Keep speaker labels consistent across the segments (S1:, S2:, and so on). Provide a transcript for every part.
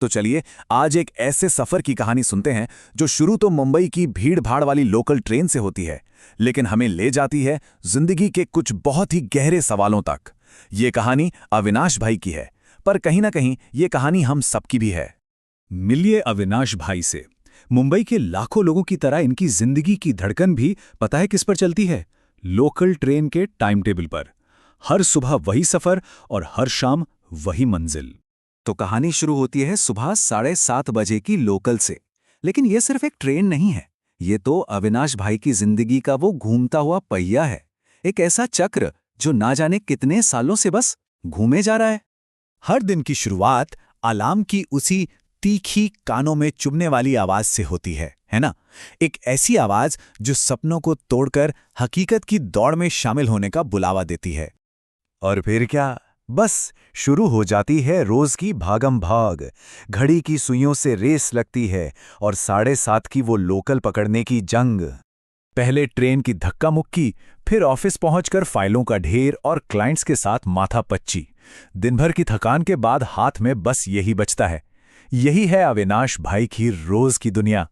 S1: तो चलिए आज एक ऐसे सफर की कहानी सुनते हैं जो शुरू तो मुंबई की भीड़-भाड़ वाली लोकल ट्रेन से होती है, लेकिन हमें ले जाती है जिंदगी के कुछ बहुत ही गहरे सवालों तक। ये कहानी अविनाश भाई की है, पर कहीं ना कहीं ये कहानी हम सबकी भी है।
S2: मिलिए अविनाश भाई से। मुंबई के लाखों लोगों की तरह इनकी जिंदगी की धड़कन भी पता है किस पर चलती है? लोकल ट्रेन के टाइम टेबल पर। हर सुबह वही सफर और हर शाम वही मंजिल।
S1: तो कहानी शुरू होती है सुबह 7:30 बजे की लोकल से। लेकिन ये सिर्फ एक ट्रेन नहीं है, ये तो अविनाश भाई की जिंदगी का वो घूमता हुआ पहिया है। एक ऐसा चक्र जो ना जाने कितने सालों से बस घूमे जा रहा है।
S2: हर दिन की शुरुआत अलार्म की उसी तीखी कानों में चुभने वाली आवाज से होती है ना? एक ऐसी आवाज जो सपनों को तोड़कर हकीकत की दौड़ में शामिल होने का बुलावा देती है।
S1: और फिर क्या, बस शुरू हो जाती है रोज की भागम भाग। घड़ी की सुइयों से रेस लगती है और 7:30 की वो लोकल पकड़ने की जंग।
S2: पहले ट्रेन की धक्का मुक्की, फिर ऑफिस पहुंचकर फाइलों का ढेर और क्लाइंट्स के साथ माथापच्ची। दिन भर की थकान के बाद हाथ में बस यही बचता है। यही है अविनाश भाई की रोज की दुनिया।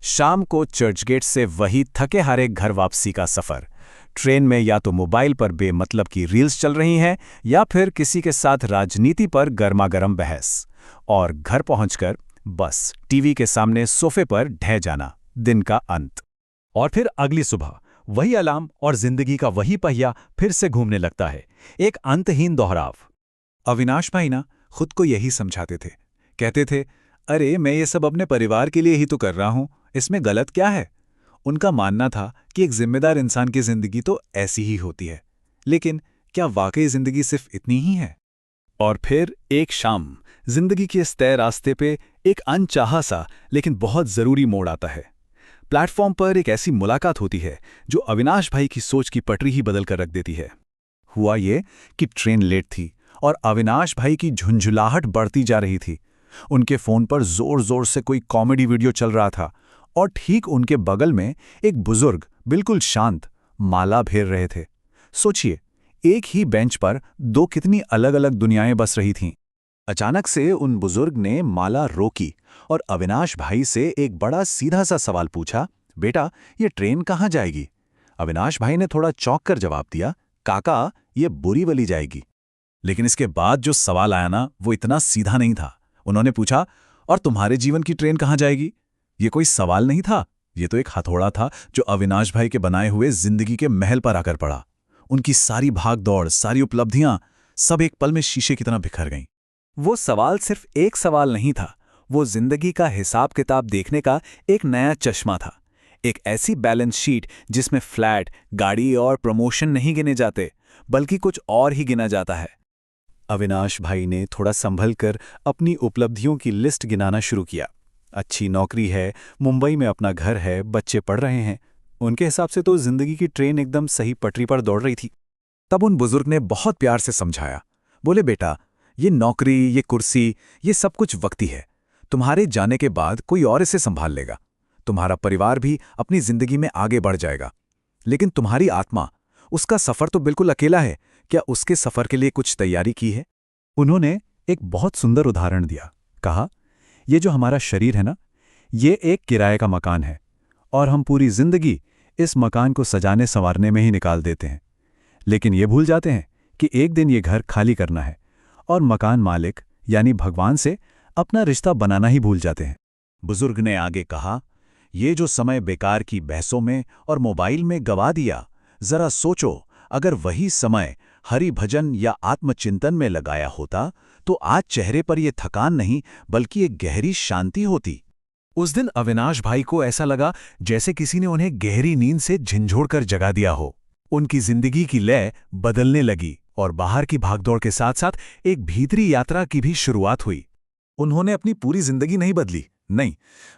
S2: शाम को चर्चगेट से वही थके हारे घर वापसी का सफर। ट्रेन में या तो मोबाइल पर बेमतलब की रील्स चल रही हैं या फिर किसी के साथ राजनीति पर गर्मागरम बहस। और घर पहुंचकर बस टीवी के सामने सोफे पर ढह जाना, दिन का अंत। और फिर अगली सुबह वही अलार्म और जिंदगी का वही पहिया फिर से घूमने लगता है, एक अंतहीन दोहराव। अविनाश भाई ना खुद को यही समझाते थे। कहते थे, अरे मैं ये सब अपने परिवार के लिए ही तो कर रहा हूं, इसमें गलत क्या है? उनका मानना था कि एक जिम्मेदार इंसान की जिंदगी तो ऐसी ही होती है। लेकिन क्या वाकई जिंदगी सिर्फ इतनी ही है? और फिर एक शाम जिंदगी के इस तय रास्ते पे एक अनचाहा सा लेकिन बहुत जरूरी मोड़ आता है। प्लेटफॉर्म पर एक ऐसी मुलाकात होती है जो अविनाश भाई की सोच की पटरी ही बदल कर रख देती है। हुआ ये कि ट्रेन लेट थी और अविनाश भाई की झुंझुलाहट बढ़ती जा रही थी। उनके फोन पर जोर जोर से कोई कॉमेडी वीडियो चल रहा था और ठीक उनके बगल में एक बुजुर्ग बिल्कुल शांत माला फेर रहे थे। सोचिए, एक ही बेंच पर दो कितनी अलग अलग दुनियाएं बस रही थीं। अचानक से उन बुजुर्ग ने माला रोकी और अविनाश भाई से एक बड़ा सीधा सा सवाल पूछा, बेटा ये ट्रेन कहाँ जाएगी? अविनाश भाई ने थोड़ा चौंक कर जवाब दिया, काका ये बोरीवली जाएगी। लेकिन इसके बाद जो सवाल आया ना, वो इतना सीधा नहीं था। उन्होंने पूछा, और तुम्हारे जीवन की ट्रेन कहाँ जाएगी? ये कोई सवाल नहीं था, ये तो एक हथौड़ा था जो अविनाश भाई के बनाए हुए जिंदगी के महल पर आकर पड़ा। उनकी सारी भाग दौड़, सारी उपलब्धियां सब एक पल में शीशे की तरह बिखर गईं। वो सवाल सिर्फ एक सवाल नहीं था, वो जिंदगी का हिसाब किताब देखने का एक नया चश्मा था। एक ऐसी बैलेंस शीट जिसमें फ्लैट, गाड़ी और प्रमोशन नहीं गिने जाते, बल्कि कुछ और ही गिना जाता है। अविनाश भाई ने थोड़ा संभल कर अपनी उपलब्धियों की लिस्ट गिनाना शुरू किया। अच्छी नौकरी है, मुंबई में अपना घर है, बच्चे पढ़ रहे हैं। उनके हिसाब से तो जिंदगी की ट्रेन एकदम सही पटरी पर दौड़ रही थी। तब उन बुजुर्ग ने बहुत प्यार से समझाया। बोले, बेटा ये नौकरी, ये कुर्सी, ये सब कुछ वक्ती है। तुम्हारे जाने के बाद कोई और इसे संभाल लेगा। तुम्हारा परिवार भी अपनी जिंदगी में आगे बढ़ जाएगा। लेकिन तुम्हारी आत्मा, उसका सफर तो बिल्कुल अकेला है। क्या उसके सफर के लिए कुछ तैयारी की है? उन्होंने एक बहुत सुंदर उदाहरण दिया। कहा, ये जो हमारा शरीर है ना, ये एक किराए का मकान है और हम पूरी जिंदगी इस मकान को सजाने संवारने में ही निकाल देते हैं। लेकिन ये भूल जाते हैं कि एक दिन ये घर खाली करना है और मकान मालिक यानी भगवान से अपना रिश्ता बनाना ही भूल जाते हैं। बुजुर्ग ने आगे कहा, ये जो समय बेकार की बहसों में और मोबाइल में गवा दिया, जरा सोचो अगर वही समय हरि भजन या आत्मचिंतन में लगाया होता तो आज चेहरे पर यह थकान नहीं बल्कि एक गहरी शांति होती। उस दिन अविनाश भाई को ऐसा लगा जैसे किसी ने उन्हें गहरी नींद से झंझोड़कर जगा दिया हो। उनकी जिंदगी की लय बदलने लगी और बाहर की भागदौड़ के साथ साथ एक भीतरी यात्रा की भी शुरुआत हुई। उन्होंने अपनी पूरी जिंदगी नहीं बदली, नहीं,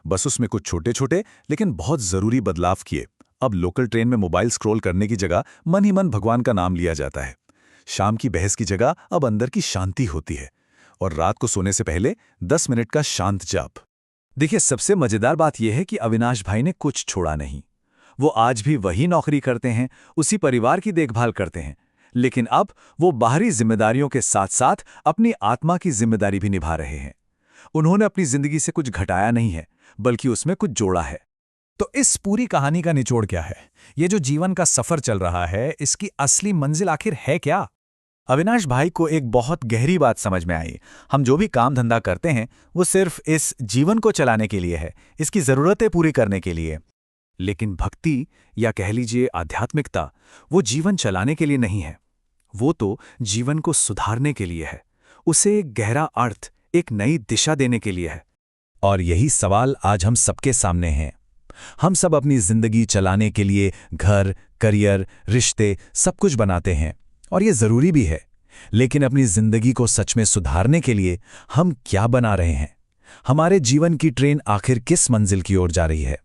S2: बस उसमें कुछ छोटे छोटे लेकिन बहुत जरूरी बदलाव किए। अब लोकल ट्रेन में मोबाइल स्क्रॉल करने की जगह मन ही मन भगवान का नाम लिया जाता है। शाम की बहस की जगह अब अंदर की शांति होती है और रात को सोने से पहले 10 मिनट का शांत जाप। देखिए, सबसे मजेदार बात यह है कि अविनाश भाई ने कुछ छोड़ा नहीं। वो आज भी वही नौकरी करते हैं, उसी परिवार की देखभाल करते हैं, लेकिन अब वो बाहरी जिम्मेदारियों के साथ साथ अपनी आत्मा की जिम्मेदारी भी निभा रहे हैं। उन्होंने अपनी जिंदगी से कुछ घटाया नहीं है, बल्कि उसमें कुछ जोड़ा है। तो इस पूरी कहानी का निचोड़ क्या है? ये जो जीवन का सफर चल रहा है, इसकी असली मंजिल आखिर है क्या?
S1: अविनाश भाई को एक बहुत गहरी बात समझ में आई। हम जो भी काम धंधा करते हैं वो सिर्फ इस जीवन को चलाने के लिए है, इसकी जरूरतें पूरी करने के लिए।
S2: लेकिन भक्ति, या कह लीजिए आध्यात्मिकता, वो जीवन चलाने के लिए नहीं है। वो तो जीवन को सुधारने के लिए है, उसे एक गहरा अर्थ, एक नई दिशा देने के लिए है। और यही सवाल आज हम सबके सामने है। हम सब अपनी जिंदगी चलाने के लिए घर, करियर, रिश्ते सब कुछ बनाते हैं, और ये जरूरी भी है। लेकिन अपनी जिंदगी को सच में सुधारने के लिए हम क्या बना रहे हैं? हमारे जीवन की ट्रेन आखिर किस मंजिल की ओर जा रही है?